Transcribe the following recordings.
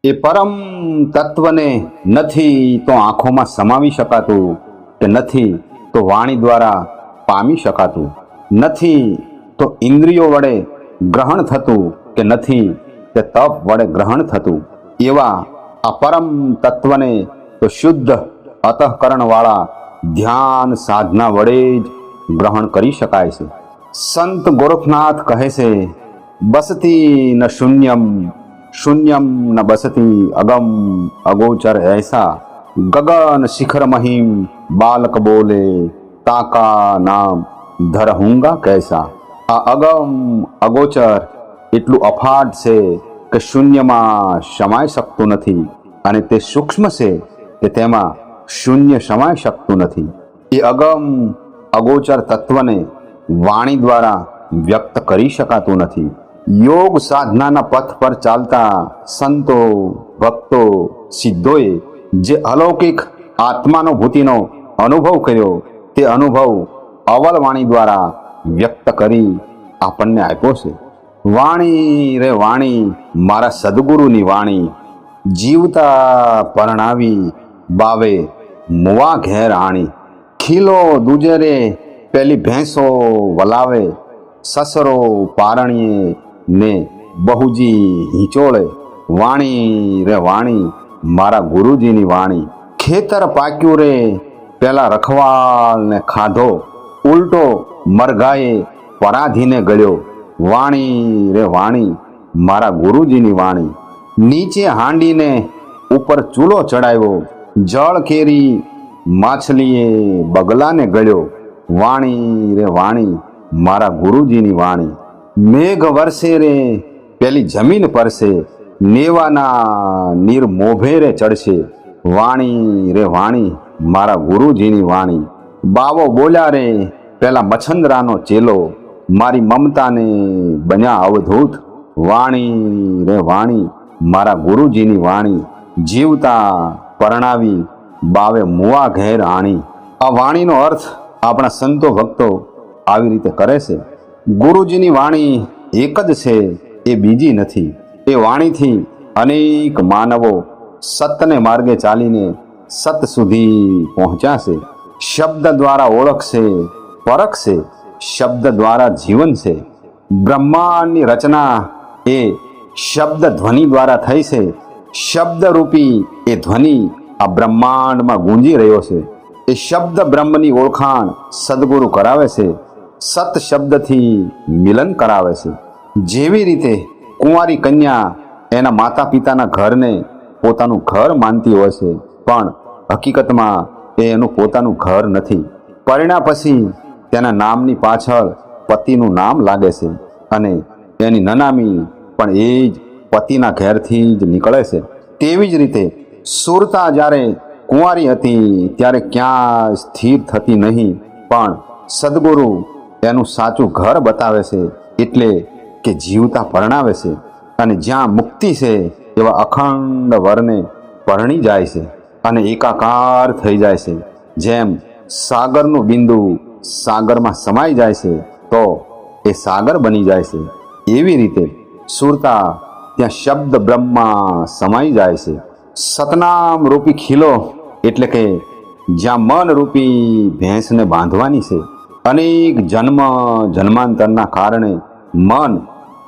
એ પરમ તત્વને નથી તો આંખોમાં સમાવી શકાતું, કે નથી તો વાણી દ્વારા પામી શકાતું, નથી તો ઇન્દ્રિયો વડે ગ્રહણ થતું, કે નથી તે તપ વડે ગ્રહણ થતું. એવા આ પરમ તત્વને તો શુદ્ધ અંતઃકરણવાળા ધ્યાન સાધના વડે જ ગ્રહણ કરી શકાય છે. સંત ગોરખનાથ કહે છે, બસતી ન શૂન્યમ, શૂન્યમ ન બસતી અગમ અગોચર ऐसा, ગગન શિખર મહિમ બાલક બોલે તાકા નામ ધરહુંગા કૈસા. આ અગમ અગોચર એટલું અફાટ છે કે શૂન્યમાં સમાઈ શકતું નથી, અને તે સૂક્ષ્મ છે કે તેમાં શૂન્ય સમાઈ શકતું નથી. એ અગમ અગોચર તત્વને વાણી દ્વારા વ્યક્ત કરી શકાતું નથી. યોગ સાધનાના પથ પર ચાલતા સંતો, ભક્તો, સિદ્ધોએ જે અલૌકિક આત્માનુભૂતિનો અનુભવ કર્યો, તે અનુભવ અવલ વાણી દ્વારા વ્યક્ત કરી આપણને આપ્યો છે. વાણી રે વાણી મારા સદગુરુની વાણી, જીવતા પરણાવી બાવે મુવા ઘેર આણી. ખીલો દૂજે રે પેલી ભેંસો વલાવે, સસરો પારણીએ ને બહુજી હિંચોળે. વાણી રે વાણી મારા ગુરુજીની વાણી. ખેતર પાક્યું રે પેલા રખવાલને ખાધો, ઉલટો મરઘાએ પરાધીને ગળ્યો. વાણી રે વાણી મારા ગુરુજીની વાણી. નીચે હાંડીને ઉપર ચૂલો ચડાવ્યો, જળ કેરી માછલીએ બગલાને ગળ્યો. વાણી રે વાણી મારા ગુરુજીની વાણી. મેઘ વરસે રે પેલી જમીન પરસે, નેવાના નીર મોભે રે ચડશે. વાણી રે વાણી મારા ગુરુજીની વાણી. બાવો બોલ્યા રે પેલા મચ્છંદરાનો ચેલો, મારી મમતાને બન્યા અવધૂત. વાણી રે વાણી મારા ગુરુજીની વાણી. જીવતા પરણાવી બાવે મુવા ઘેર આણી. આ વાણીનો અર્થ આપણા સંતો ભક્તો આવી રીતે કરે છે. ગુરુજીની વાણી એક જ છે, એ બીજી નથી. એ વાણીથી અનેક માનવો સતને માર્ગે ચાલીને સત સુધી પહોંચ્યા છે. શબ્દ દ્વારા ઓળખશે, પરખશે, શબ્દ દ્વારા જીવન છે. બ્રહ્માંડની રચના એ શબ્દ ધ્વનિ દ્વારા થઈ છે. શબ્દરૂપી એ ધ્વનિ આ બ્રહ્માંડમાં ગુંજી રહ્યો છે. એ શબ્દ બ્રહ્મની ઓળખાણ સદગુરુ કરાવે છે, સત શબ્દથી મિલન કરાવે છે. જેવી રીતે કુંવારી કન્યા એના માતા પિતાના ઘરને પોતાનું ઘર માનતી હોય છે, પણ હકીકતમાં એ એનું પોતાનું ઘર નથી. પરિણ્યા પછી તેના નામની પાછળ પતિનું નામ લાગે છે, અને એની નનામી પણ એ જ પતિના ઘેરથી જ નીકળે છે. તેવી જ રીતે સુરતા જ્યારે કુંવારી હતી ત્યારે ક્યાં સ્થિર થતી નહીં, પણ સદગુરુ એનું સાચું ઘર બતાવે છે, એટલે કે જીવતા પરણાવે છે. અને જ્યાં મુક્તિ છે એવા અખંડ વરને પરણી જાય છે અને એકાકાર થઈ જાય છે. જેમ સાગરનું બિંદુ સાગરમાં સમાઈ જાય છે તો એ સાગર બની જાય છે, એવી રીતે સુરતા ત્યાં શબ્દ બ્રહ્મમાં સમાઈ જાય છે. સતનામ રૂપી ખીલો એટલે કે જ્યાં મન રૂપી ભેંસને બાંધવાની છે. અનેક જન્મ જન્માંતરના કારણે મન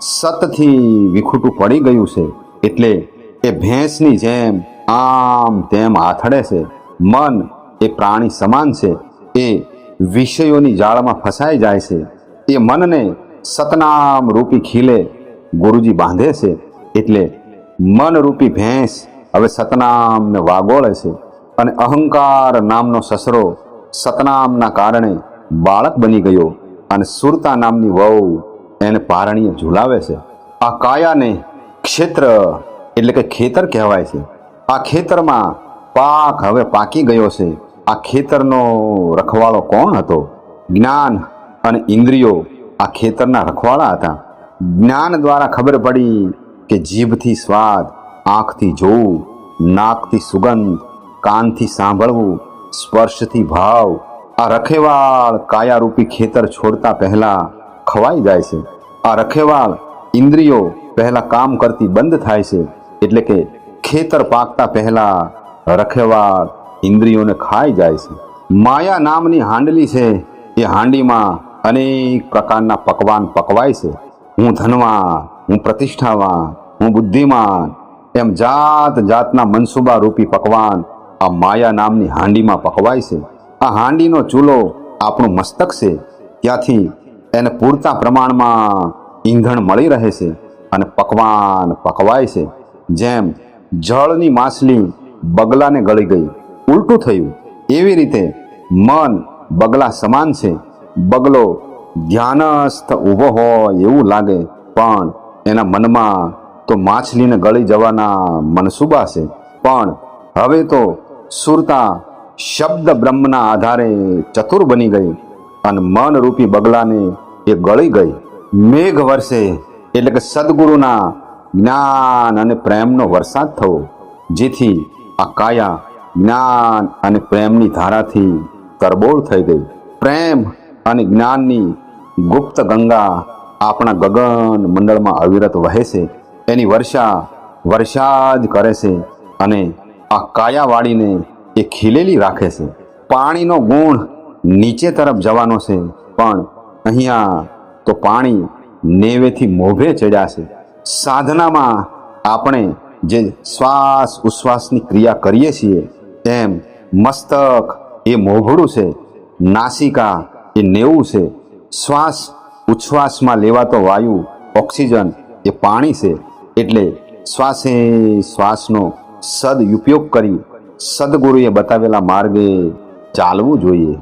સતથી વિખૂટું પડી ગયું છે, એટલે એ ભેંસની જેમ આમ તેમ આથડે છે. મન એ પ્રાણી સમાન છે, એ વિષયોની જાળમાં ફસાઈ જાય છે. એ મનને સતનામ રૂપી ખીલે ગુરુજી બાંધે છે, એટલે મન રૂપી ભેંસ હવે સતનામને વાગોળે છે. અને અહંકાર નામનો સસરો સતનામના કારણે બાળક બની ગયો, અને સુરતા નામની વહુ એને પારણીએ ઝુલાવે છે. આ કાયાને ક્ષેત્ર એટલે કે ખેતર કહેવાય છે. આ ખેતરમાં પાક હવે પાકી ગયો છે. આ ખેતરનો રખવાળો કોણ હતો? જ્ઞાન અને ઇન્દ્રિયો આ ખેતરના રખવાળા હતા. જ્ઞાન દ્વારા ખબર પડી કે જીભથી સ્વાદ, આંખથી જોવું, નાકથી સુગંધ, કાનથી સાંભળવું, સ્પર્શથી ભાવ. આ રખેવાળ કાયારૂપી ખેતર છોડતા પહેલા ખવાઈ જાય છે. આ રખેવાળ ઇન્દ્રિયો પહેલા કામ કરતી બંધ થાય છે, એટલે કે ખેતર પાકતા પહેલા રખેવાળ ઇન્દ્રિયોને ખાઈ જાય છે. માયા નામની હાંડલી છે, એ હાંડીમાં અનેક પ્રકારના પકવાન પકવાય છે. હું ધનવાન, હું પ્રતિષ્ઠાવાન, હું બુદ્ધિમાન, એમ જાત જાતના મનસુબા રૂપી પકવાન આ માયા નામની હાંડીમાં પકવાય છે. આ હાંડીનો ચૂલો આપણું મસ્તક છે. ત્યાંથી એને પૂરતા પ્રમાણમાં ઈંધણ મળી રહે છે અને પકવાન પકવાય છે. જેમ જળની માછલી બગલાને ગળી ગઈ, ઉલટું થયું, એવી રીતે મન બગલા સમાન છે. બગલો ધ્યાનસ્થ ઊભો હોય એવું લાગે, પણ એના મનમાં તો માછલીને ગળી જવાના મનસુબા છે. પણ હવે તો સુરતા શબ્દ બ્રહ્મના આધારે ચતુર બની ગઈ અને મન રૂપી બગલાને એ ગળી ગઈ. મેઘ વરસે એટલે કે સદગુરુના જ્ઞાન અને પ્રેમનો વરસાદ થવો, જેથી આ કાયા જ્ઞાન અને પ્રેમની ધારાથી તરબોળ થઈ ગઈ. પ્રેમ અને જ્ઞાનની ગુપ્ત ગંગા આપણા ગગન મંડળમાં અવિરત વહે છે. એની વર્ષા જ કરે છે અને આ કાયાવાળીને એ ખીલેલી રાખે છે. પાણીનો ગુણ નીચે તરફ જવાનો છે, પણ અહીંયા તો પાણી નેવેથી મોભે ચડ્યા છે. સાધનામાં આપણે જે શ્વાસ ઉશ્વાસની ક્રિયા કરીએ છીએ, એમ મસ્તક એ મોભડું છે, નાસિકા એ નેવું છે, શ્વાસ ઉચ્છ્વાસમાં લેવાતો વાયુ ઓક્સિજન એ પાણી છે. એટલે શ્વાસે શ્વાસનો સદઉપયોગ કરી સદગુરુએ બતાવેલા માર્ગે ચાલવું જોઈએ.